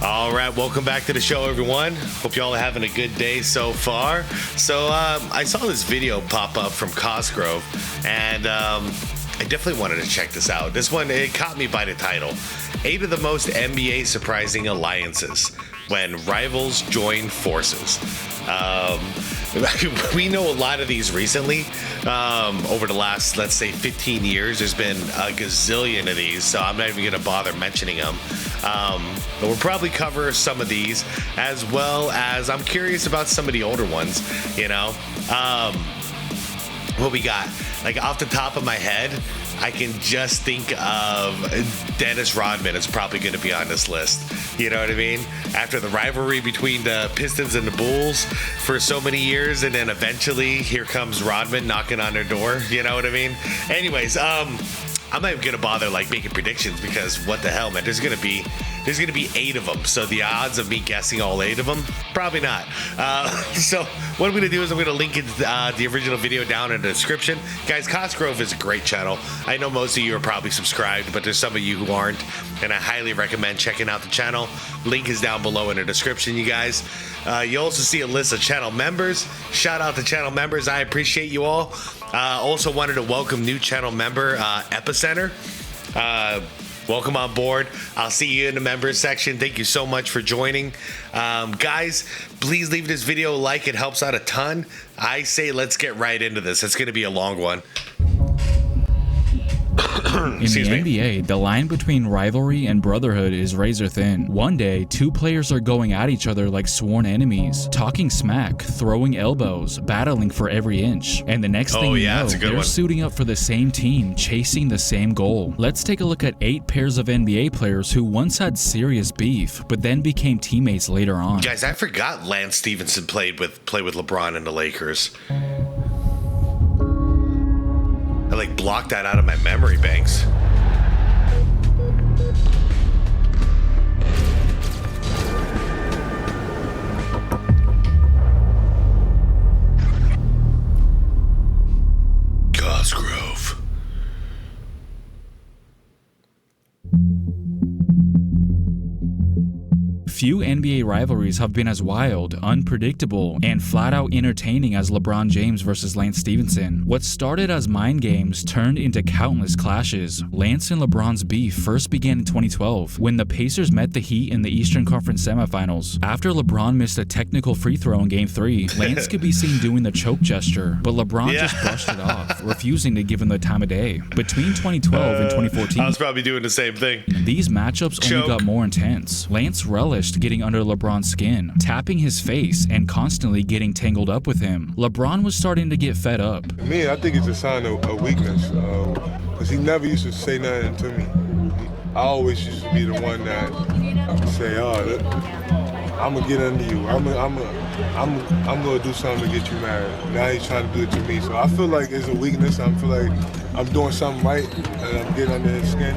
All right, welcome back to the show, everyone. Hope y'all are having a good day so far. So I saw this video pop up from Cosgrove, and I definitely wanted to check this out. This one, it caught me by the title. 8 of the most NBA surprising alliances when rivals join forces. We know a lot of these recently. Over the last, let's say, 15 years, there's been a gazillion of these, so I'm not even going to bother mentioning them. But we'll probably cover some of these, as well as I'm curious about some of the older ones, you know. What we got? Like, off the top of my head, I can just think of Dennis Rodman is probably going to be on this list. You know what I mean? After the rivalry between the Pistons and the Bulls for so many years, and then eventually here comes Rodman knocking on their door. You know what I mean? Anyways, I'm not even going to bother like making predictions, because what the hell, man? There's going to be 8 of them. So the odds of me guessing all 8 of them, probably not. So what I'm going to do is I'm going to link the original video down in the description. Guys, Cosgrove is a great channel. I know most of you are probably subscribed, but there's some of you who aren't, and I highly recommend checking out the channel. Link is down below in the description, you guys. You also see a list of channel members. Shout out to channel members. I appreciate you all. Also wanted to welcome new channel member, Epicenter. Welcome on board. I'll see you in the members section. Thank you so much for joining. Guys, please leave this video a like. It helps out a ton. I say let's get right into this. It's going to be a long one. In the NBA, the line between rivalry and brotherhood is razor thin. One day, 2 players are going at each other like sworn enemies, talking smack, throwing elbows, battling for every inch. And the next thing you know, they're suiting up for the same team, chasing the same goal. Let's take a look at 8 pairs of NBA players who once had serious beef, but then became teammates later on. Guys, I forgot Lance Stephenson played with LeBron and the Lakers. I like blocked that out of my memory banks. Cosgrove. Few NBA rivalries have been as wild, unpredictable, and flat-out entertaining as LeBron James versus Lance Stephenson. What started as mind games turned into countless clashes. Lance and LeBron's beef first began in 2012, when the Pacers met the Heat in the Eastern Conference semifinals. After LeBron missed a technical free throw in Game 3, Lance could be seen doing the choke gesture, but LeBron just brushed it off, refusing to give him the time of day. Between 2012 and 2014, I was probably doing the same thing. These matchups only got more intense. Lance relished getting under LeBron's skin, tapping his face, and constantly getting tangled up with him. LeBron was starting to get fed up. To me, I think it's a sign of weakness, because he never used to say nothing to me. I always used to be the one that say, I'm gonna get under you. I'm gonna do something to get you mad. Now he's trying to do it to me. So I feel like it's a weakness. I feel like I'm doing something right, and I'm getting under his skin.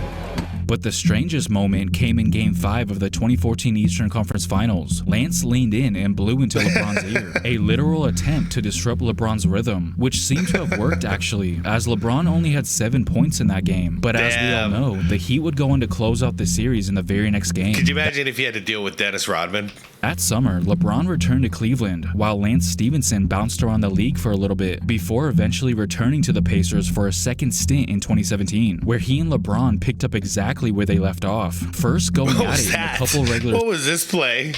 But the strangest moment came in Game 5 of the 2014 Eastern Conference Finals. Lance leaned in and blew into LeBron's ear, a literal attempt to disrupt LeBron's rhythm, which seemed to have worked actually, as LeBron only had 7 points in that game. But as we all know, the Heat would go on to close out the series in the very next game. Could you imagine if he had to deal with Dennis Rodman? That summer, LeBron returned to Cleveland, while Lance Stephenson bounced around the league for a little bit, before eventually returning to the Pacers for a second stint in 2017, where he and LeBron picked up exactly where they left off. First going at it in a couple regular... What was this play?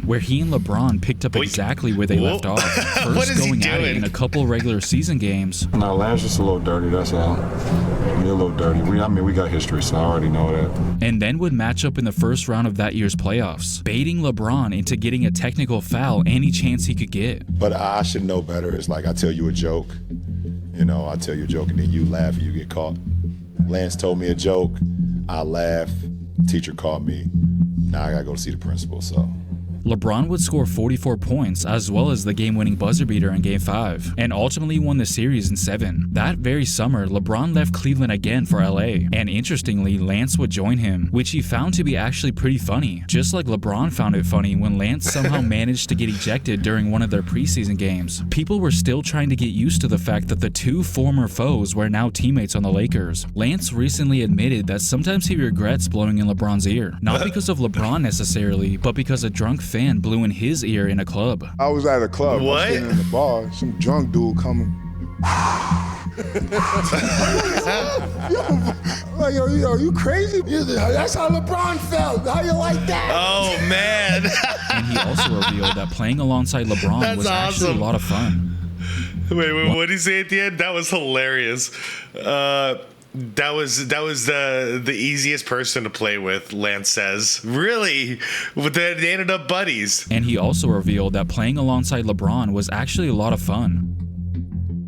Where he and LeBron picked up exactly where they left off. First going at it in a couple regular season games. No, Lance just a little dirty, that's all. We're a little dirty. We got history, so I already know that. And then would match up in the first round of that year's playoffs, baiting LeBron into getting a technical foul any chance he could get. But I should know better. It's like I tell you a joke, I tell you a joke and then you laugh and you get caught. Lance told me a joke, I laugh, teacher caught me. Now I gotta go see the principal, so. LeBron would score 44 points as well as the game-winning buzzer beater in Game 5, and ultimately won the series in 7. That very summer, LeBron left Cleveland again for LA, and interestingly, Lance would join him, which he found to be actually pretty funny, just like LeBron found it funny when Lance somehow managed to get ejected during one of their preseason games. People were still trying to get used to the fact that the two former foes were now teammates on the Lakers. Lance recently admitted that sometimes he regrets blowing in LeBron's ear, not because of LeBron necessarily, but because a drunk fan blew in his ear in a club. I was at a club. What? I was sitting in the bar. Some drunk dude coming. Like, yo, you crazy? That's how LeBron felt. How you like that? Oh, man. And he also revealed that playing alongside LeBron That's was actually awesome. a lot of fun. Wait, what did he say at the end? That was hilarious. That was the easiest person to play with, Lance says. Really? They ended up buddies. And he also revealed that playing alongside LeBron was actually a lot of fun.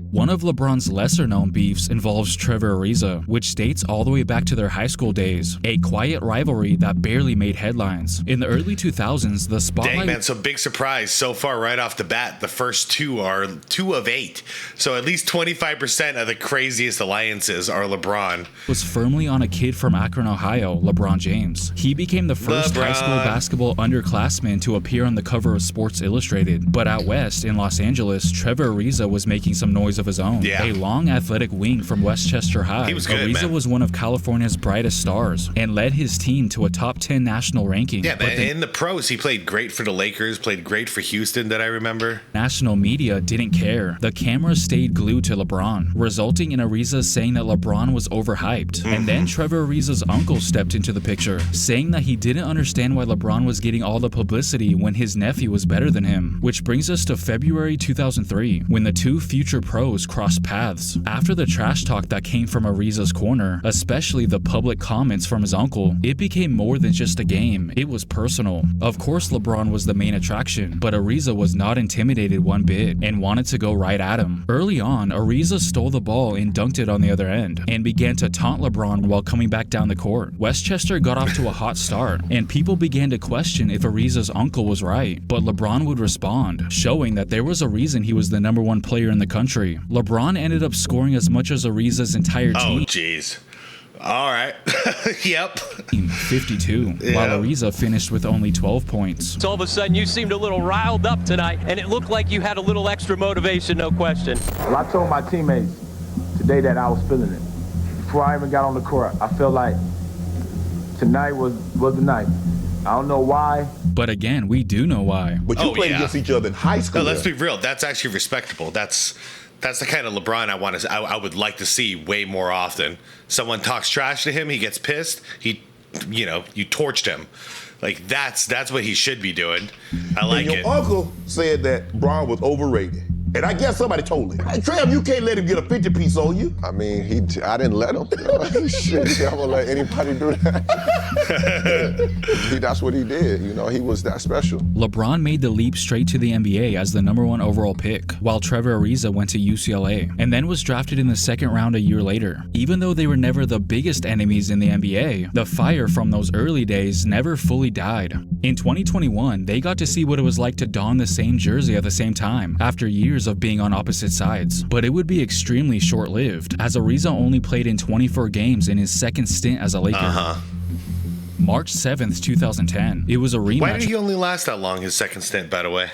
One of LeBron's lesser-known beefs involves Trevor Ariza, which dates all the way back to their high school days, a quiet rivalry that barely made headlines. In the early 2000s, the spotlight... Dang, man, so big surprise. So far, right off the bat, the first two are 2 of 8. So at least 25% of the craziest alliances are LeBron. was firmly on a kid from Akron, Ohio, LeBron James. He became the first high school basketball underclassman to appear on the cover of Sports Illustrated. But out west, in Los Angeles, Trevor Ariza was making some noise of his own. Yeah. A long athletic wing from Westchester High. He was good, Ariza man. was one of California's brightest stars and led his team to a top 10 national ranking. Yeah, But man, in the pros, he played great for the Lakers, played great for Houston, that I remember. national media didn't care. The cameras stayed glued to LeBron, resulting in Ariza saying that LeBron was overhyped. And then Trevor Ariza's uncle stepped into the picture, saying that he didn't understand why LeBron was getting all the publicity when his nephew was better than him. Which brings us to February 2003, when the two future pros crossed paths. After the trash talk that came from Ariza's corner, especially the public comments from his uncle, it became more than just a game. It was personal. Of course, LeBron was the main attraction, but Ariza was not intimidated one bit and wanted to go right at him. Early on, Ariza stole the ball and dunked it on the other end, and began to taunt LeBron while coming back down the court. Westchester got off to a hot start, and people began to question if Ariza's uncle was right, but LeBron would respond, showing that there was a reason he was the #1 player in the country. LeBron ended up scoring as much as Ariza's entire Oh, team. jeez. All right. Yep. 52, while Ariza finished with only 12 points. So all of a sudden you seemed a little riled up tonight, and it looked like you had a little extra motivation, no question. Well, I told my teammates today that I was feeling it. Before I even got on the court, I felt like tonight was the night. I don't know why. But again, we do know why. But you played against each other in high school. No, let's be real. That's actually respectable. That's the kind of LeBron I would like to see way more often. Someone talks trash to him, he gets pissed. You torched him. Like that's what he should be doing. I like and it. your uncle said that Bron was overrated. And I guess somebody told him. Hey, Trev, you can't let him get a 50 piece on you. I mean, I didn't let him. Shit, I'm gonna let anybody do that. That's what he did. He was that special. LeBron made the leap straight to the NBA as the #1 overall pick, while Trevor Ariza went to UCLA, and then was drafted in the second round a year later. Even though they were never the biggest enemies in the NBA, the fire from those early days never fully died. In 2021, they got to see what it was like to don the same jersey at the same time, after years of being on opposite sides. But it would be extremely short-lived, as Ariza only played in 24 games in his second stint as a Laker. March 7th, 2010. It was a rematch. Why did he only last that long, his second stint, by the way?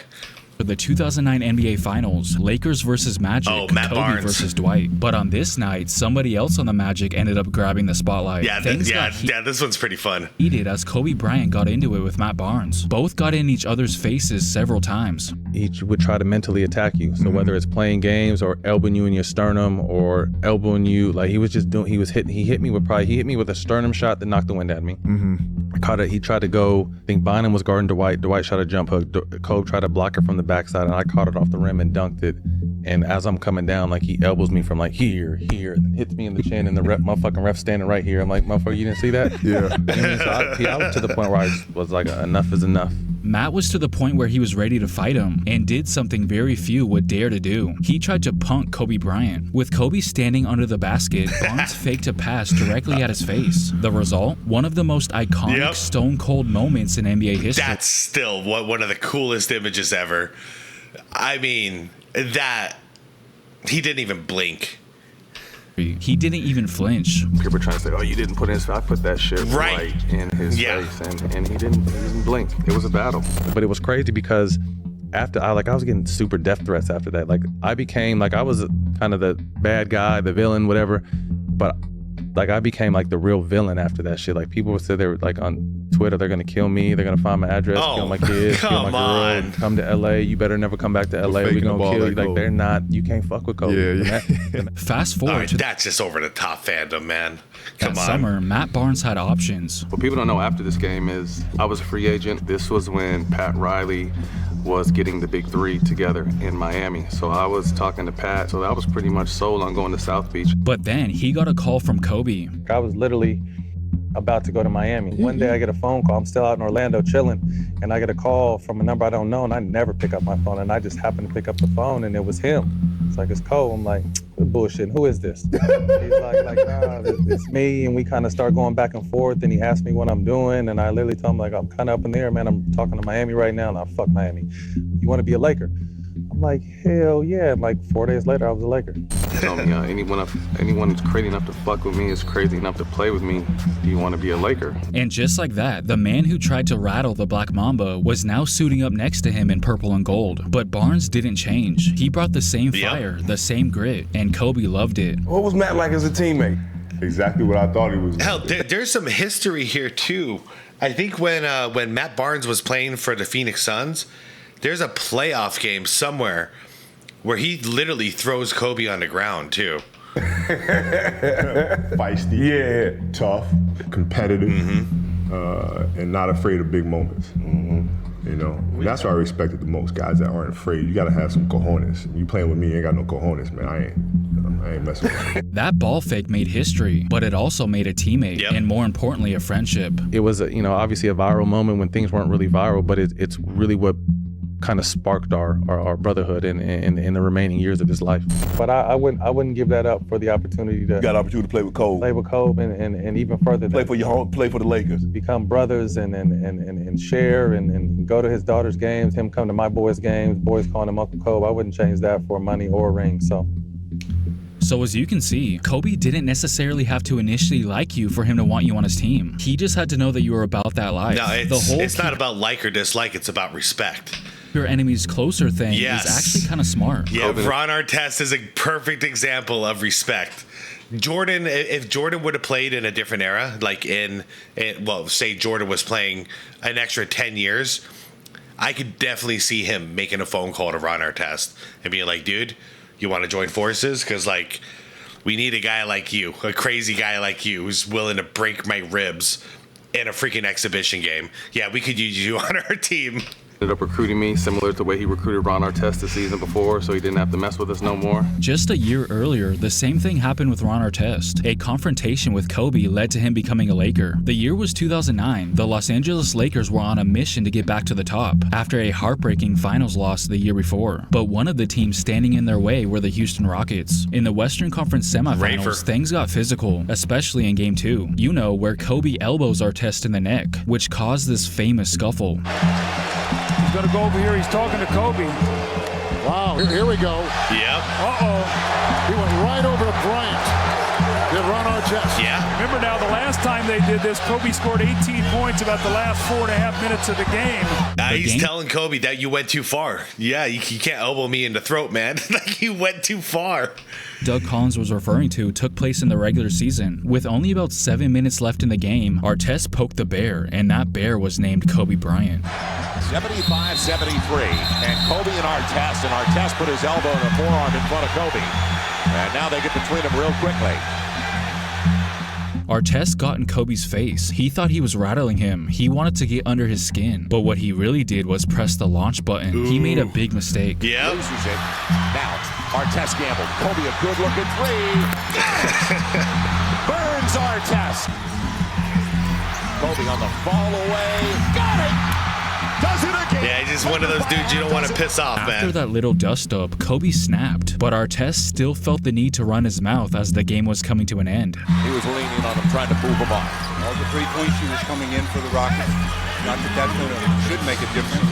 For the 2009 NBA Finals, Lakers versus Magic, Matt Kobe Barnes versus Dwight. But on this night, somebody else on the Magic ended up grabbing the spotlight. This one's pretty fun. Heated as Kobe Bryant got into it with Matt Barnes. Both got in each other's faces several times. Each would try to mentally attack you. So whether it's playing games or elbowing you in your sternum or elbowing you, like he hit me with a sternum shot that knocked the wind out of me. He tried to go, I think Bynum was guarding Dwight. Dwight shot a jump hook. Kobe tried to block it from the backside, and I caught it off the rim and dunked it. And as I'm coming down, like he elbows me from like here, and hits me in the chin, and the motherfucking ref standing right here. I'm like, motherfucker, you didn't see that? Yeah. So I was to the point where I was like, enough is enough. Matt was to the point where he was ready to fight him and did something very few would dare to do. He tried to punk Kobe Bryant. With Kobe standing under the basket, Barnes faked a pass directly at his face. The result? One of the most iconic stone cold moments in NBA history. That's still one of the coolest images ever. I mean, that he didn't even blink. He didn't even flinch. People were trying to say, "Oh, you didn't put in." I put that shit right in his face, and he didn't blink. It was a battle, but it was crazy because after I was getting super death threats after that. Like I became like I was kind of the bad guy, the villain, whatever. But like I became like the real villain after that shit. Like people would say they were like on Twitter, they're gonna kill me, they're gonna find my address, kill my kids, kill my girl, come to LA, you better never come back to LA, we're gonna kill you. Like they're not, you can't fuck with Kobe. Fast forward to that's just over the top fandom, man. Come on. Summer, Matt Barnes had options. What people don't know after this game is I was a free agent. This was when Pat Riley was getting the big three together in Miami. So I was talking to Pat, so I was pretty much sold on going to South Beach. But then he got a call from Kobe. I was literally about to go to Miami. One day I get a phone call. I'm still out in Orlando chilling, and I get a call from a number I don't know, and I never pick up my phone, and I just happened to pick up the phone, and it was him. It's like, it's Cole. I'm like, what bullshit, who is this? He's like, nah, it's me, and we kind of start going back and forth, and he asked me what I'm doing, and I literally told him, like, I'm kind of up in the air, man. I'm talking to Miami right now, and I fuck Miami. You want to be a Laker? I'm like, hell yeah. And like 4 days later, I was a Laker. Tell me, anyone who's crazy enough to fuck with me is crazy enough to play with me. Do you want to be a Laker? And just like that, the man who tried to rattle the Black Mamba was now suiting up next to him in purple and gold. But Barnes didn't change. He brought the same fire, the same grit, and Kobe loved it. What was Matt like as a teammate? Exactly what I thought he was. Hell, there's some history here too. I think when Matt Barnes was playing for the Phoenix Suns, there's a playoff game somewhere where he literally throws Kobe on the ground too. Feisty, tough, competitive, and not afraid of big moments. You know, and that's what I respected the most. Guys that aren't afraid. You got to have some cojones. You playing with me, you ain't got no cojones, man. I ain't messing with you. That ball fake made history, but it also made a teammate, and more importantly, a friendship. It was, obviously a viral moment when things weren't really viral, but it's really what kind of sparked our brotherhood in the remaining years of his life. But I wouldn't give that up for the opportunity to. You got an opportunity to play with Kobe. Play with Kobe and even further. Play for your home. Play for the Lakers. Become brothers and share and go to his daughter's games. Him come to my boys' games. Boys calling him Uncle Kobe. I wouldn't change that for money or a ring. So as you can see, Kobe didn't necessarily have to initially like you for him to want you on his team. He just had to know that you were about that life. No, it's not about like or dislike. It's about respect. Your enemy's closer thing is actually kind of smart. Yeah, Ron Artest is a perfect example of respect. Jordan, if Jordan would have played in a different era, like say Jordan was playing an extra 10 years, I could definitely see him making a phone call to Ron Artest and being like, dude, you want to join forces? Because, like, we need a guy like you, a crazy guy like you who's willing to break my ribs in a freaking exhibition game. Yeah, we could use you on our team. Ended up recruiting me similar to the way he recruited Ron Artest the season before, so he didn't have to mess with us no more. Just a year earlier, the same thing happened with Ron Artest. A confrontation with Kobe led to him becoming a Laker. The year was 2009. The Los Angeles Lakers were on a mission to get back to the top after a heartbreaking finals loss the year before. But one of the teams standing in their way were the Houston Rockets. In the Western Conference semifinals, things got physical, especially in Game 2. You know, where Kobe elbows Artest in the neck, which caused this famous scuffle. He's going to go over here. He's talking to Kobe. Wow, here we go. Yep. Uh-oh. He went right over to Bryant. Did Ron Artest. Yeah. Remember now, the last time they did this, Kobe scored 18 points about the last 4.5 minutes of the game. He's telling Kobe that you went too far. Yeah, you can't elbow me in the throat, man. Like, you went too far. Doug Collins was referring to took place in the regular season. With only about 7 minutes left in the game, Artest poked the bear, and that bear was named Kobe Bryant. 75-73, and Kobe and Artest put his elbow and a forearm in front of Kobe. And now they get between them real quickly. Artest got in Kobe's face. He thought he was rattling him. He wanted to get under his skin. But what he really did was press the launch button. He made a big mistake. Yeah. Loses it. Now, Artest gambled. Kobe a good looking three. Burns Artest. Kobe on the fall away. Got it! does it again. Yeah, he's just one of those dudes you don't want to piss off, man. After that little dust-up, Kobe snapped, but Artest still felt the need to run his mouth as the game was coming to an end. He was leaning on him, trying to move him on. All the three-point shooters coming in for the Rockets. Not that should make a difference.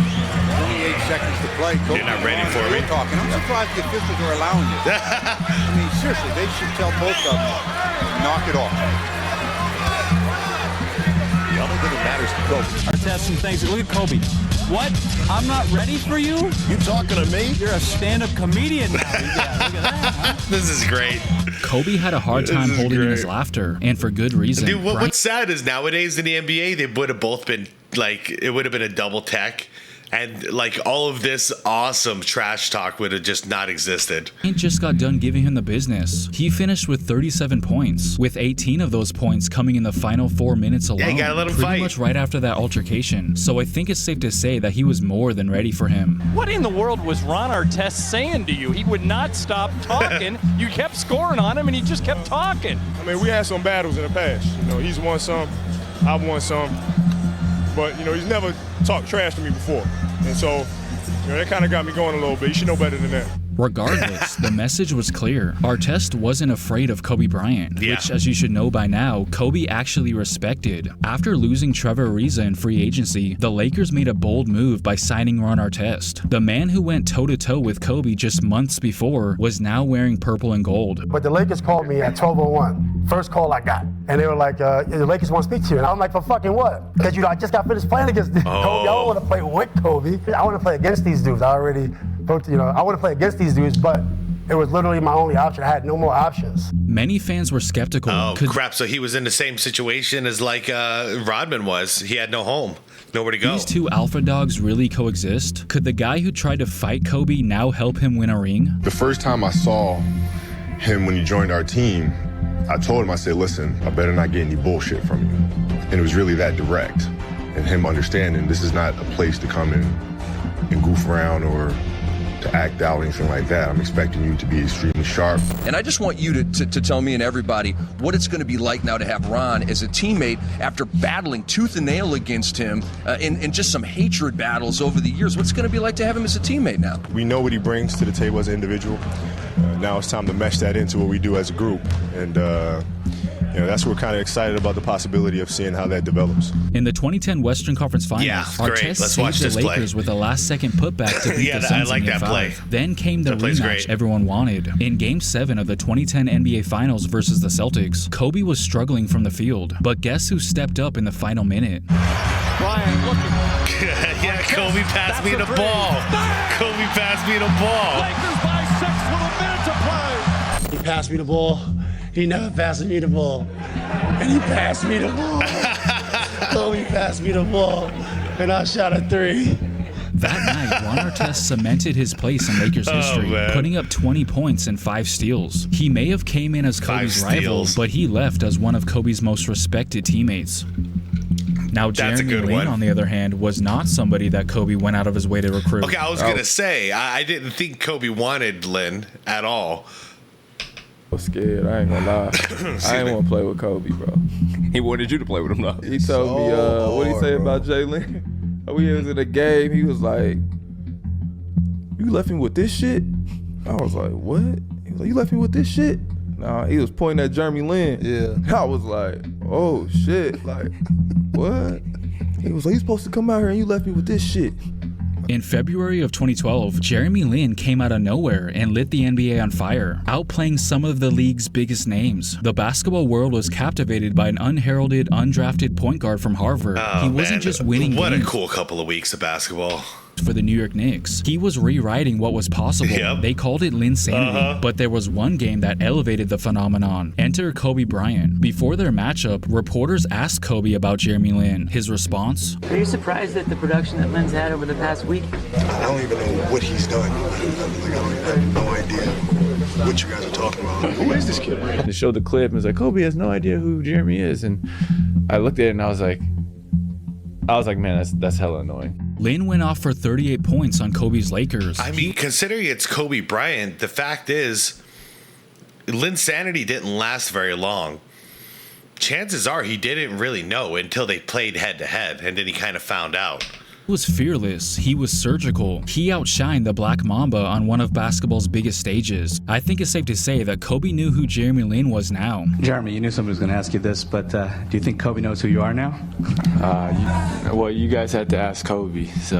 28 seconds to play. You're not ready for me. Talking. I'm surprised the officials are allowing it. I mean, seriously, they should tell both of them, knock it off. The only thing that matters to Kobe. Artest and things. Look at Kobe. What? I'm not ready for you? You talking to me? You're a stand-up comedian now. Yeah, look at that, huh? This is great. Kobe had a hard time holding in his laughter, and for good reason. Dude, what's sad is nowadays in the NBA, they would have both been, like, it would have been a double tech. And, like, all of this awesome trash talk would have just not existed. He just got done giving him the business. He finished with 37 points, with 18 of those points coming in the final 4 minutes alone. Yeah, you gotta let him pretty fight. much right after that altercation. So I think it's safe to say that he was more than ready for him. What in the world was Ron Artest saying to you? He would not stop talking. You kept scoring on him, and he just kept talking. I mean, we had some battles in the past. You know, he's won some, I've won some. But, you know, he's never talked trash to me before. And so, you know, that kind of got me going a little bit. You should know better than that. Regardless, the message was clear. Artest wasn't afraid of Kobe Bryant, which, as you should know by now, Kobe actually respected. After losing Trevor Ariza in free agency, the Lakers made a bold move by signing Ron Artest. The man who went toe-to-toe with Kobe just months before was now wearing purple and gold. But the Lakers called me at 12:01. First call I got. And they were like, the Lakers want to speak to you. And I'm like, for fucking what? Because, you know, I just got finished playing against Kobe. I don't want to play with Kobe. I want to play against these dudes. I want to play against these dudes, but it was literally my only option. I had no more options. Many fans were skeptical. Oh, crap. So he was in the same situation as, like, Rodman was. He had no home. Nowhere to go. These two alpha dogs really coexist? Could the guy who tried to fight Kobe now help him win a ring? The first time I saw him when he joined our team, I told him, I said, listen, I better not get any bullshit from you. And it was really that direct. And him understanding this is not a place to come in and goof around or to act out, anything like that. I'm expecting you to be extremely sharp. And I just want you to tell me and everybody what it's going to be like now to have Ron as a teammate after battling tooth and nail against him in just some hatred battles over the years. What's it going to be like to have him as a teammate now? We know what he brings to the table as an individual. Now it's time to mesh that into what we do as a group. And, you know, that's what we're kind of excited about, the possibility of seeing how that develops. In the 2010 Western Conference Finals, Artest saved the Lakers with a last-second putback to beat the Suns in Game 5. Then came the rematch everyone wanted. In Game 7 of the 2010 NBA Finals versus the Celtics, Kobe was struggling from the field. But guess who stepped up in the final minute? Bryant looking. Yeah, Kobe passed me the ball. Kobe passed me the ball. Lakers by 6 with a minute to play. He passed me the ball. He never passed me the ball. And he passed me the ball. Kobe passed me the ball. And I shot a 3. That night, Ron Artest cemented his place in Lakers history, putting up 20 points and 5 steals. He may have came in as Kobe's rival, but he left as one of Kobe's most respected teammates. Now, Jeremy Lin, on the other hand, was not somebody that Kobe went out of his way to recruit. Okay, I was going to say, I didn't think Kobe wanted Lin at all. I was scared. I ain't gonna lie. I ain't want to play with Kobe, bro. He wanted you to play with him, though. He told me, what did he say about Jalen? We was in a game. He was like, "You left me with this shit." I was like, "What?" He was like, "You left me with this shit." Nah, he was pointing at Jeremy Lin. Yeah. I was like, "Oh shit!" Like, what? He was like, "You supposed to come out here and you left me with this shit." In February of 2012, Jeremy Lin came out of nowhere and lit the NBA on fire, outplaying some of the league's biggest names. The basketball world was captivated by an unheralded, undrafted point guard from Harvard. He wasn't just winning What games a cool couple of weeks of basketball. for the New York Knicks. He was rewriting what was possible. They called it Linsanity, but there was one game that elevated the phenomenon. Enter Kobe Bryant. Before their matchup, reporters asked Kobe about Jeremy Lin. His response? Are you surprised at the production that Lin's had over the past week? I don't even know what he's done. I have no idea what you guys are talking about. Who is this kid? They showed the clip and was like, Kobe has no idea who Jeremy is. And I looked at it and I was like, man, that's hella annoying. Lin went off for 38 points on Kobe's Lakers. I mean, considering it's Kobe Bryant, the fact is, Linsanity didn't last very long. Chances are he didn't really know until they played head-to-head, and then he kind of found out. He was fearless, he was surgical, he outshined the Black Mamba on one of basketball's biggest stages. I think it's safe to say that Kobe knew who Jeremy Lin was now. Jeremy, you knew somebody was going to ask you this, but do you think Kobe knows who you are now? Well, you guys had to ask Kobe, so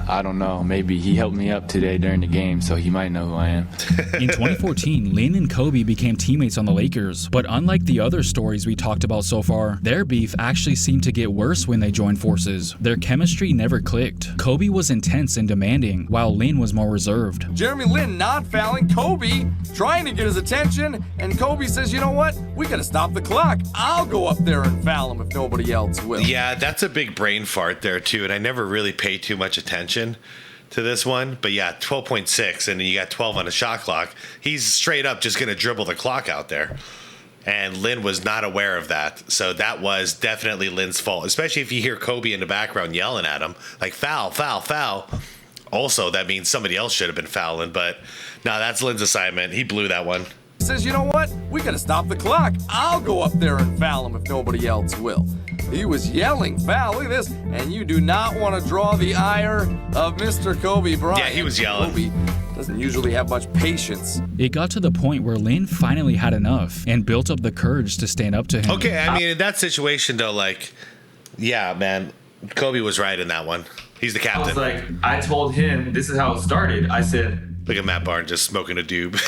I don't know. Maybe he helped me up today during the game, so he might know who I am. In 2014, Lin and Kobe became teammates on the Lakers, but unlike the other stories we talked about so far, their beef actually seemed to get worse when they joined forces. Their chemistry never clicked. Kobe was intense and demanding, while Lin was more reserved. Jeremy Lin not fouling Kobe, trying to get his attention, and Kobe says, you know what? We gotta stop the clock. I'll go up there and foul him if nobody else will. Yeah, that's a big brain fart there too, and I never really paid too much attention to this one. But yeah, 12.6, and you got 12 on a shot clock. He's straight up just gonna dribble the clock out there. And Lin was not aware of that. So that was definitely Lin's fault, especially if you hear Kobe in the background yelling at him, like, foul, foul, foul. Also, that means somebody else should have been fouling, but no, that's Lin's assignment. He blew that one. He says, you know what? We gotta stop the clock. I'll go up there and foul him if nobody else will. He was yelling foul. Look at this. And you do not want to draw the ire of Mr. Kobe Bryant. Yeah, he was yelling. Kobe doesn't usually have much patience. It got to the point where Lin finally had enough and built up the courage to stand up to him. Okay, I mean, in that situation, though, like, yeah, man, Kobe was right in that one. He's the captain. I was like, I told him, this is how it started. I said, look at Matt Barnes just smoking a doob.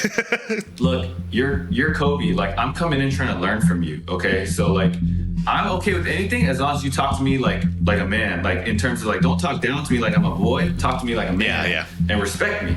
look, you're Kobe. Like, I'm coming in trying to learn from you, okay? So, like, I'm okay with anything as long as you talk to me like a man. Like, in terms of, like, don't talk down to me like I'm a boy. Talk to me like a man. And respect me.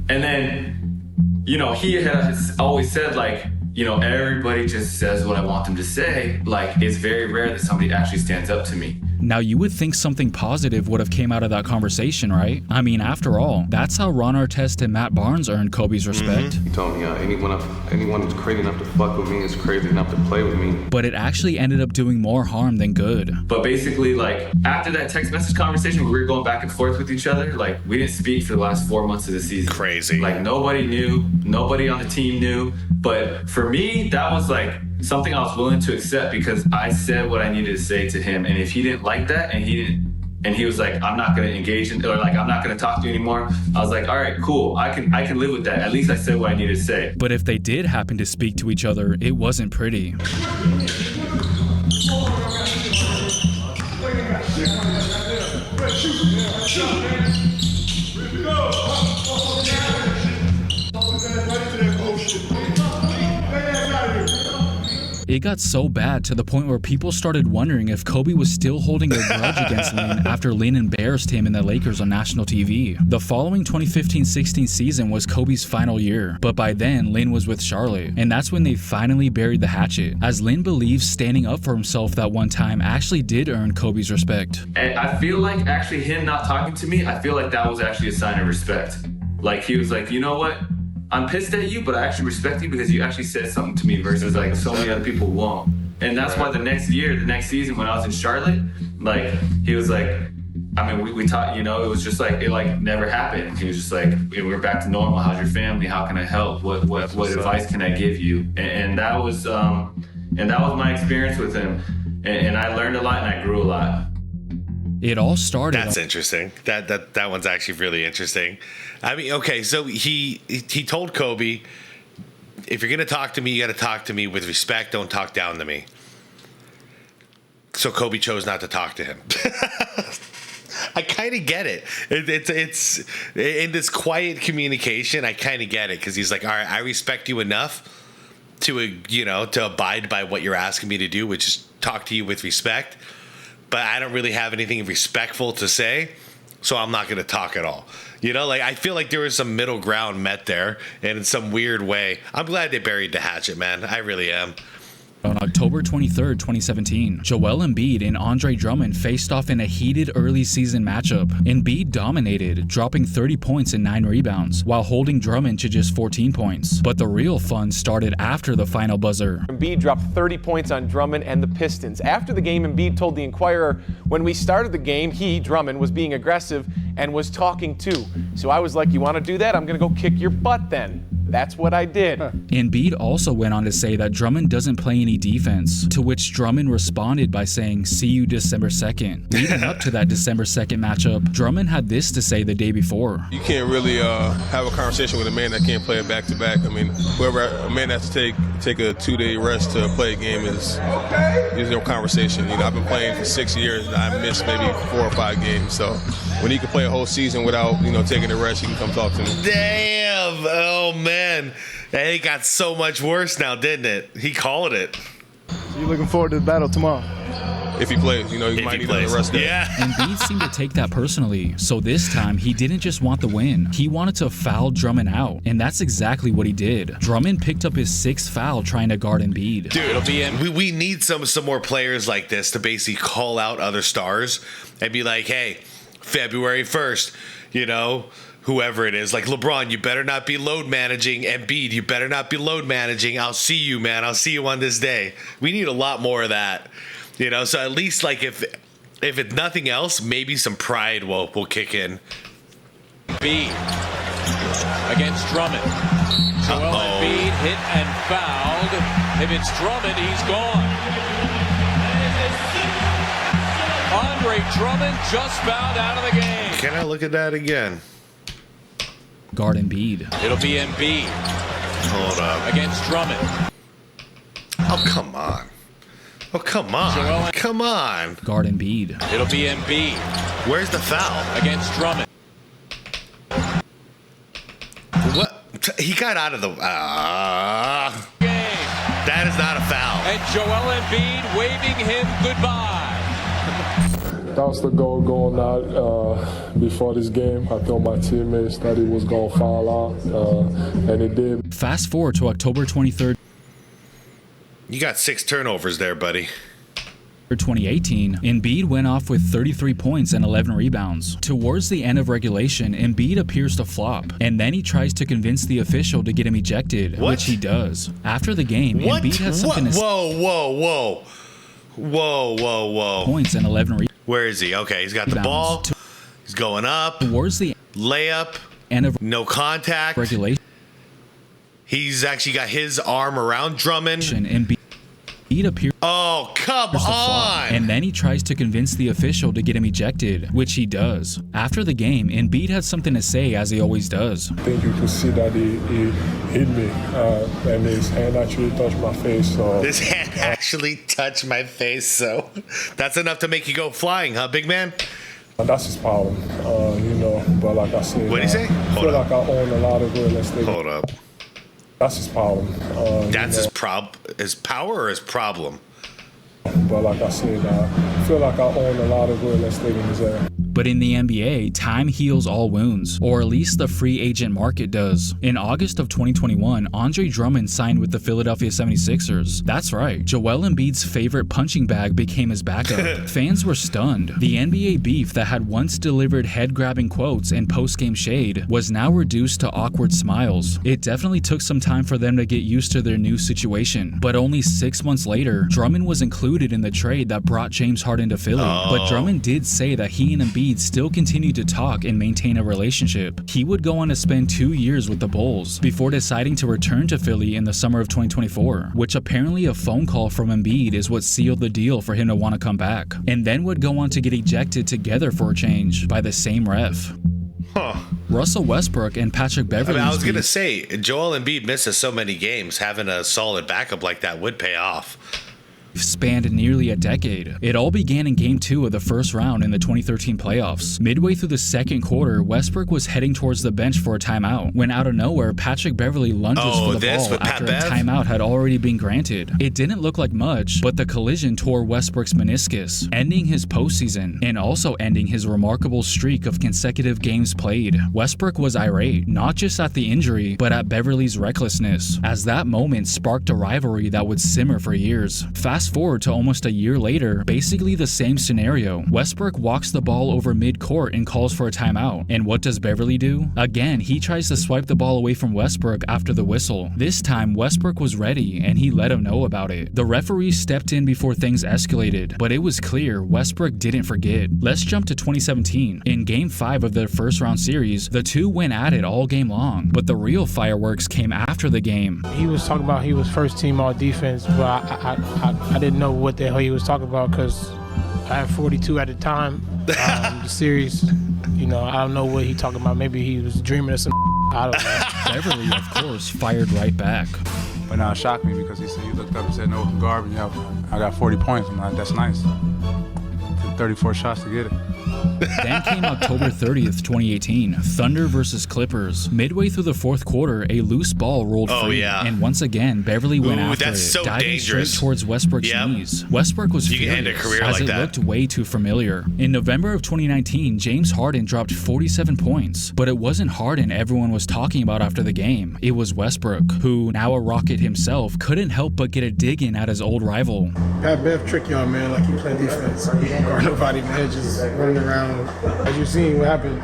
And then, you know, he has always said, like, you know, everybody just says what I want them to say. Like, it's very rare that somebody actually stands up to me. Now, you would think something positive would have came out of that conversation, right? I mean, after all, that's how Ron Artest and Matt Barnes earned Kobe's respect. He told me, anyone who's crazy enough to fuck with me is crazy enough to play with me. But it actually ended up doing more harm than good. But basically, like, after that text message conversation where we were going back and forth with each other, like, we didn't speak for the last 4 months of the season. Crazy. Like, nobody knew, nobody on the team knew. But for me, that was like something I was willing to accept because I said what I needed to say to him. And if he didn't like that and he was like, I'm not going to engage in, or like, I'm not going to talk to you anymore. I was like, all right, cool. I can live with that. At least I said what I needed to say. But if they did happen to speak to each other, it wasn't pretty. It got so bad to the point where people started wondering if Kobe was still holding a grudge against Lin after Lin embarrassed him in the Lakers on national TV. The following 2015-16 season was Kobe's final year, but by then Lin was with Charlotte, and that's when they finally buried the hatchet, as Lin believes standing up for himself that one time actually did earn Kobe's respect. And I feel like actually him not talking to me, I feel like that was actually a sign of respect. Like, he was like, you know what? I'm pissed at you, but I actually respect you because you actually said something to me versus like so many other people won't. And that's why the next season when I was in Charlotte, like, he was like, I mean, we talked, you know, it was just like, it like never happened. He was just like, we're back to normal. How's your family? How can I help? What advice can I give you? And that was my experience with him. And I learned a lot and I grew a lot. It all started. That's interesting. That one's actually really interesting. I mean, okay, so he told Kobe, if you're gonna talk to me, you got to talk to me with respect. Don't talk down to me. So Kobe chose not to talk to him. I kind of get it. It's in this quiet communication. I kind of get it because he's like, all right, I respect you enough to abide by what you're asking me to do, which is talk to you with respect. But I don't really have anything respectful to say, so I'm not going to talk at all. You know, like, I feel like there was some middle ground met there, and in some weird way, I'm glad they buried the hatchet, man. I really am. On October 23rd, 2017, Joel Embiid and Andre Drummond faced off in a heated early season matchup. Embiid dominated, dropping 30 points and 9 rebounds, while holding Drummond to just 14 points. But the real fun started after the final buzzer. Embiid dropped 30 points on Drummond and the Pistons. After the game, Embiid told the Inquirer, when we started the game, Drummond, was being aggressive and was talking too. So I was like, you want to do that? I'm going to go kick your butt then. That's what I did. Embiid also went on to say that Drummond doesn't play any defense, to which Drummond responded by saying, "See you December 2nd." Leading up to that December 2nd matchup, Drummond had this to say the day before. You can't really have a conversation with a man that can't play it back-to-back. I mean, a man has to take a 2-day rest to play a game there's no conversation. You know, I've been playing for 6 years and I missed maybe 4 or 5 games. So when he can play a whole season without, taking a rest, you can come talk to me. Damn! Oh man, it got so much worse now, didn't it? He called it. So you looking forward to the battle tomorrow? If he plays, he might need a rest day. Yeah. Embiid seemed to take that personally, so this time he didn't just want the win. He wanted to foul Drummond out, and that's exactly what he did. Drummond picked up his 6th foul trying to guard Embiid. Dude, we need some more players like this to basically call out other stars and be like, hey, February 1st, whoever it is, like LeBron, you better not be load managing. Embiid, you better not be load managing. I'll see you, man. I'll see you on this day. We need a lot more of that. So at least like if it's nothing else, maybe some pride will kick in. Embiid against Drummond. Joel Embiid hit and fouled. If it's Drummond, he's gone. Andre Drummond just fouled out of the game. Can I look at that again? Guard Embiid. It'll be Embiid. Hold up. Against Drummond. Oh, come on. Oh, come on. Come on. Guard Embiid. It'll be Embiid. Where's the foul? Against Drummond. What? He got out of the... That is not a foul. And Joel Embiid waving him goodbye. That was the goal going out before this game. I told my teammates that he was going to foul out, and it did. Fast forward to October 23rd. You got 6 turnovers there, buddy. 2018, Embiid went off with 33 points and 11 rebounds. Towards the end of regulation, Embiid appears to flop, and then he tries to convince the official to get him ejected, which he does. After the game, Embiid has something to say. Whoa. Points and 11 rebounds. Where is he? Okay, he's got the ball. He's going up. Towards the layup. End of no contact. Regulation. He's actually got his arm around Drummond. Embiid appears. Oh, come on! And then he tries to convince the official to get him ejected, which he does. After the game, Embiid has something to say, as he always does. I think you could see that he hit me, and his hand actually touched my face. So his hand actually touched my face, so that's enough to make you go flying, huh, big man? That's his problem, But like I said, what did he say? I feel like I own a lot of real estate. Hold up. That's his problem. That's his power or his problem? But like I said, I feel like I own a lot of real estate in this area. But in the NBA, time heals all wounds, or at least the free agent market does. In August of 2021, Andre Drummond signed with the Philadelphia 76ers. That's right, Joel Embiid's favorite punching bag became his backup. Fans were stunned. The NBA beef that had once delivered head-grabbing quotes and post-game shade was now reduced to awkward smiles. It definitely took some time for them to get used to their new situation, but only 6 months later, Drummond was included in the trade that brought James Harden to Philly. But Drummond did say that he and Embiid still continued to talk and maintain a relationship. He would go on to spend 2 years with the Bulls before deciding to return to Philly in the summer of 2024, which apparently a phone call from Embiid is what sealed the deal for him to want to come back, and then would go on to get ejected together for a change by the same ref. Russell Westbrook and Patrick Beverley. I was going to say, Joel Embiid misses so many games. Having a solid backup like that would pay off. Spanned nearly a decade. It all began in Game 2 of the first round in the 2013 playoffs. Midway through the second quarter, Westbrook was heading towards the bench for a timeout, when out of nowhere, Patrick Beverley lunges for the ball after a timeout had already been granted. It didn't look like much, but the collision tore Westbrook's meniscus, ending his postseason, and also ending his remarkable streak of consecutive games played. Westbrook was irate, not just at the injury, but at Beverley's recklessness, as that moment sparked a rivalry that would simmer for years. Fast Fast forward to almost a year later, basically the same scenario. Westbrook walks the ball over mid-court and calls for a timeout. And what does Beverly do? Again, he tries to swipe the ball away from Westbrook after the whistle. This time, Westbrook was ready and he let him know about it. The referees stepped in before things escalated, but it was clear Westbrook didn't forget. Let's jump to 2017. In Game 5 of their first round series, the two went at it all game long, but the real fireworks came after the game. He was talking about he was first team all defense, but I didn't know what the hell he was talking about because I had 42 at the time. The series, I don't know what he talking about. Maybe he was dreaming of some I don't know. Beverly, of course, fired right back. But now it shocked me because he looked up and said, no, garbage. Yeah, I got 40 points. I'm like, that's nice. Took 34 shots to get it. Then came October 30th, 2018, Thunder versus Clippers. Midway through the fourth quarter, a loose ball rolled free, and once again, Beverly went after it, so diving dangerous. straight towards Westbrook's knees. Westbrook was furious, as it looked way too familiar. In November of 2019, James Harden dropped 47 points, but it wasn't Harden everyone was talking about after the game. It was Westbrook, who, now a Rocket himself, couldn't help but get a dig in at his old rival. Pat Bev trick y'all, man, like he played defense. He didn't guard nobody, man, just running around. As you've seen what happened,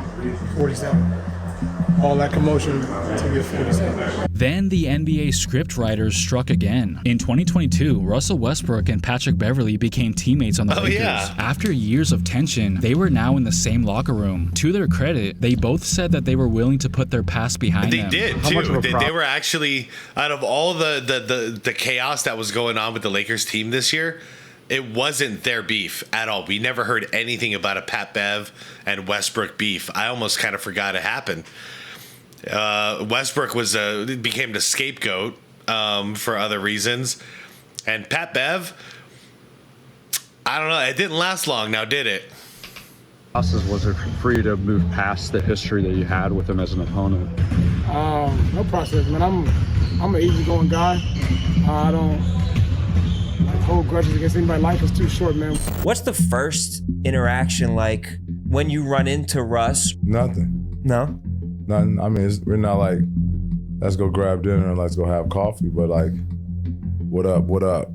47. All that commotion to get 47. Then the NBA scriptwriters struck again. In 2022, Russell Westbrook and Patrick Beverly became teammates on the Lakers. After years of tension, they were now in the same locker room. To their credit, they both said that they were willing to put their past behind them. They did, too. They were actually, out of all the chaos that was going on with the Lakers team this year, it wasn't their beef at all. We never heard anything about a Pat Bev and Westbrook beef. I almost kind of forgot it happened. Westbrook became the scapegoat for other reasons. And Pat Bev, I don't know, it didn't last long now, did it? Was it for you to move past the history that you had with him as an opponent? No process, man. I'm an easygoing guy. I don't hold grudges against anybody. Life is too short, man. What's the first interaction like when you run into Russ? Nothing. No? Nothing. I mean, we're not like, let's go grab dinner and let's go have coffee, but like, what up?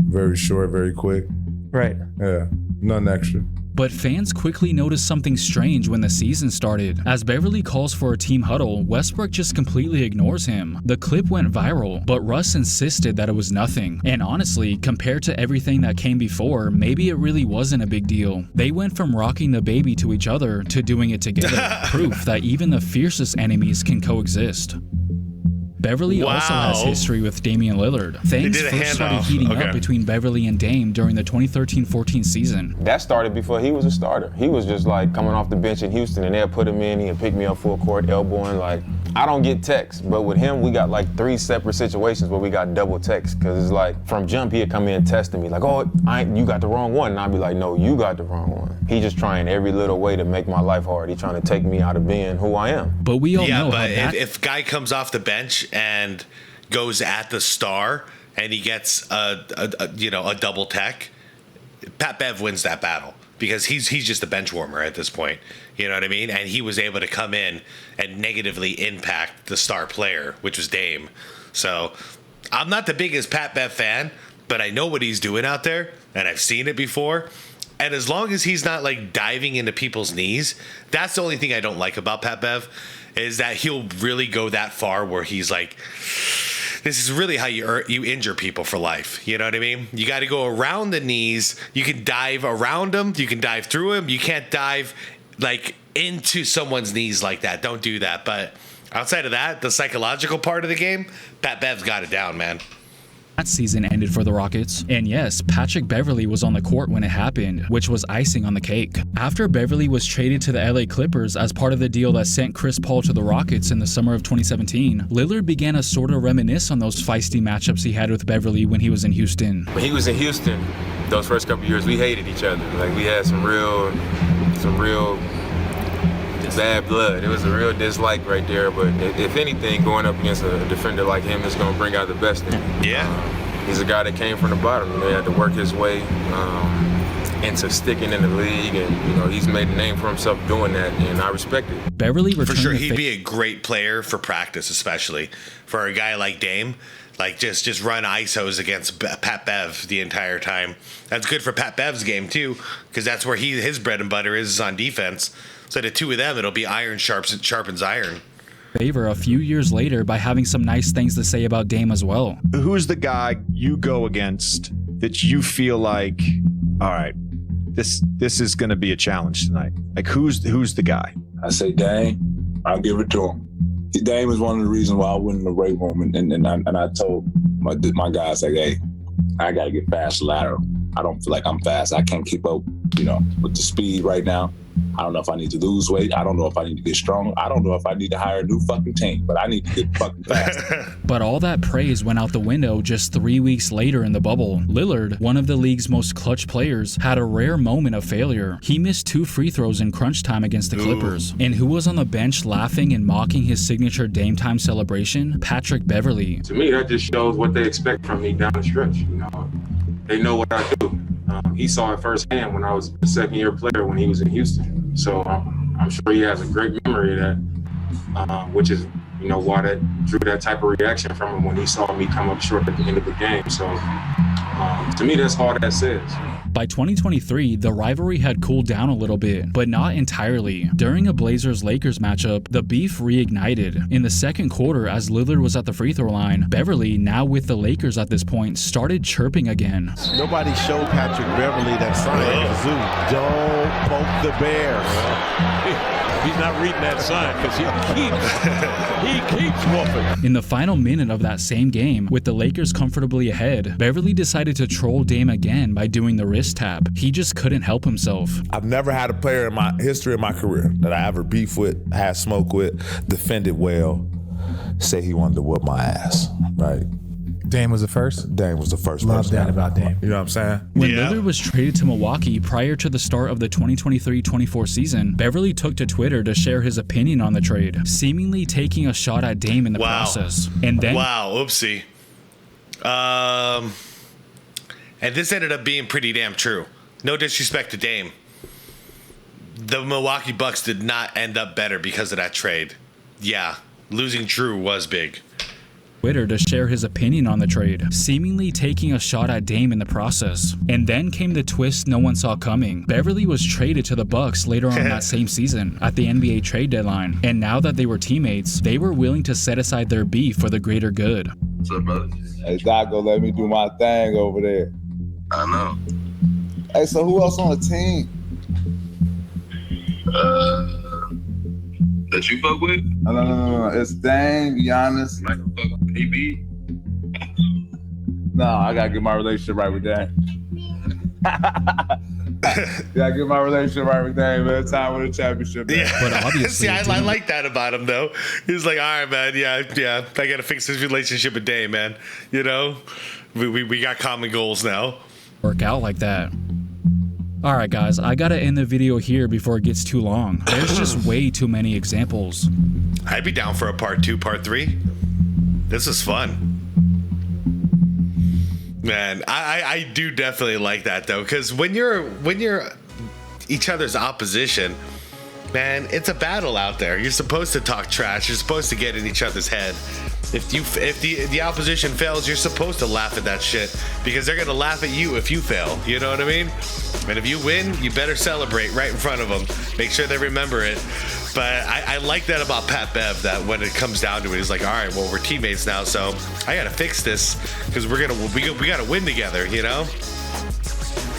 Very short, very quick. Right. Yeah, nothing extra. But fans quickly noticed something strange when the season started. As Beverly calls for a team huddle, Westbrook just completely ignores him. The clip went viral, but Russ insisted that it was nothing. And honestly, compared to everything that came before, maybe it really wasn't a big deal. They went from rocking the baby to each other to doing it together. Proof that even the fiercest enemies can coexist. Beverly also has history with Damian Lillard. Things first started heating up between Beverly and Dame during the 2013-14 season. That started before he was a starter. He was just like coming off the bench in Houston and they'll put him in, he'll pick me up full court, elbowing. Like, I don't get texts, but with him, we got like 3 separate situations where we got double texts. Cause it's like, from jump, he'd come in testing me like, oh, you got the wrong one. And I'd be like, no, you got the wrong one. He just trying every little way to make my life hard. He trying to take me out of being who I am. But we all know but if guy comes off the bench and goes at the star and he gets a double tech, Pat Bev wins that battle because he's just a bench warmer at this point. You know what I mean? And he was able to come in and negatively impact the star player, which was Dame. So I'm not the biggest Pat Bev fan, but I know what he's doing out there and I've seen it before. And as long as he's not like diving into people's knees, that's the only thing I don't like about Pat Bev, is that he'll really go that far where he's like, this is really how you injure people for life. You know what I mean? You got to go around the knees. You can dive around them. You can dive through them. You can't dive like into someone's knees like that. Don't do that. But outside of that, the psychological part of the game, Pat Bev's got it down, man. That season ended for the Rockets. And yes, Patrick Beverly was on the court when it happened, which was icing on the cake. After Beverly was traded to the LA Clippers as part of the deal that sent Chris Paul to the Rockets in the summer of 2017, Lillard began to sort of reminisce on those feisty matchups he had with Beverly when he was in Houston. When he was in Houston, those first couple years, we hated each other. Like, we had some real bad blood. It was a real dislike right there, but if anything, going up against a defender like him is going to bring out the best in him. Yeah. He's a guy that came from the bottom. He had to work his way into sticking in the league, and he's made a name for himself doing that, and I respect it. Beverly for sure, he'd be a great player for practice, especially for a guy like Dame. Like just run ISOs against Pat Bev the entire time. That's good for Pat Bev's game too, because that's where his bread and butter is on defense. So the two of them, it'll be iron sharpens iron. Favor a few years later by having some nice things to say about Dame as well. Who's the guy you go against that you feel like, all right, this is going to be a challenge tonight? Like who's the guy? I say Dame. I'll give it to him. Dame is one of the reasons why I went in the weight room, and I told my guys, like, hey, I got to get fast lateral. I don't feel like I'm fast. I can't keep up, with the speed right now. I don't know if I need to lose weight. I don't know if I need to get strong. I don't know if I need to hire a new fucking team, but I need to get fucking fast. But all that praise went out the window just 3 weeks later in the bubble. Lillard, one of the league's most clutch players, had a rare moment of failure. He missed 2 free throws in crunch time against the Clippers. And who was on the bench laughing and mocking his signature Dame time celebration? Patrick Beverley. To me, that just shows what they expect from me down the stretch. They know what I do. He saw it firsthand when I was a second-year player when he was in Houston. So I'm sure he has a great memory of that, which is, why that drew that type of reaction from him when he saw me come up short at the end of the game. So to me, that's all that says. By 2023, the rivalry had cooled down a little bit, but not entirely. During a Blazers-Lakers matchup, the beef reignited. In the second quarter, as Lillard was at the free throw line, Beverly, now with the Lakers at this point, started chirping again. Nobody showed Patrick Beverly that sign at the zoo. Don't poke the bear. He's not reading that sign because he keeps whooping. In the final minute of that same game, with the Lakers comfortably ahead, Beverly decided to troll Dame again by doing the wrist tap. He just couldn't help himself. I've never had a player in my history of my career that I ever beef with, had smoke with, defended well, say he wanted to whoop my ass, right? Dame was the first? Dame was the first. Love that about Dame. You know what I'm saying? When Lillard was traded to Milwaukee prior to the start of the 2023-24 season, Beverly took to Twitter to share his opinion on the trade, seemingly taking a shot at Dame in the process. And then, oopsie. And this ended up being pretty damn true. No disrespect to Dame. The Milwaukee Bucks did not end up better because of that trade. Yeah, losing Drew was big. Twitter to share his opinion on the trade, seemingly taking a shot at Dame in the process. And then came the twist no one saw coming. Beverly was traded to the Bucks later on that same season at the NBA trade deadline. And now that they were teammates, they were willing to set aside their beef for the greater good. What's up, brother? Hey, Doc, go let me do my thing over there. I know. Hey, so who else on the team? That you fuck with? No. It's Dame, Giannis. Like fuck with AB? No, I gotta get my relationship right with Dame. Gotta get my relationship right with Dame, man. Time with a championship, man. Yeah. But obviously, see, I like that about him, though. He's like, all right, man, yeah. I gotta fix this relationship with Dame, man. We got common goals now. Work out like that. Alright guys, I gotta end the video here before it gets too long. There's just way too many examples. I'd be down for a part 2, part 3. This is fun. Man, I do definitely like that though, because when you're each other's opposition, man, it's a battle out there. You're supposed to talk trash. You're supposed to get in each other's head. If the opposition fails, you're supposed to laugh at that shit because they're gonna laugh at you if you fail. You know what I mean? And if you win, you better celebrate right in front of them. Make sure they remember it. But I like that about Pat Bev, that when it comes down to it, he's like, all right, well, we're teammates now, so I gotta fix this because we gotta win together, you know?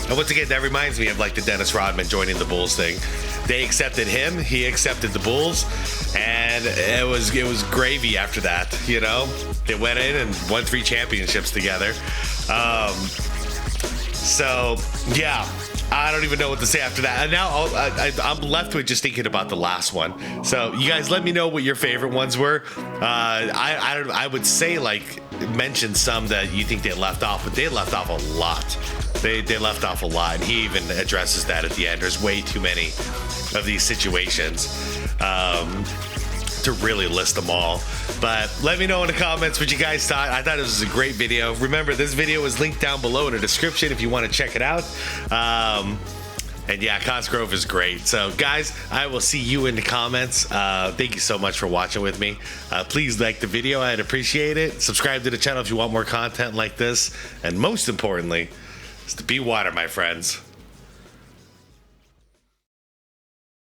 And once again, that reminds me of like the Dennis Rodman joining the Bulls thing. They accepted him, he accepted the Bulls, and it was gravy after that, you know? They went in and won 3 championships together. So, yeah, I don't even know what to say after that. And now I'm left with just thinking about the last one. So, you guys let me know what your favorite ones were. I would say, like, mention some that you think they left off, but they left off a lot. They left off a lot, and he even addresses that at the end. There's way too many of these situations to really list them all. But let me know in the comments what you guys thought. I thought it was a great video. Remember, this video is linked down below in the description if you want to check it out. And yeah, Cosgrove is great. So guys, I will see you in the comments. Thank you so much for watching with me. Please like the video. I'd appreciate it. Subscribe to the channel if you want more content like this. And most importantly, is to be water, my friends.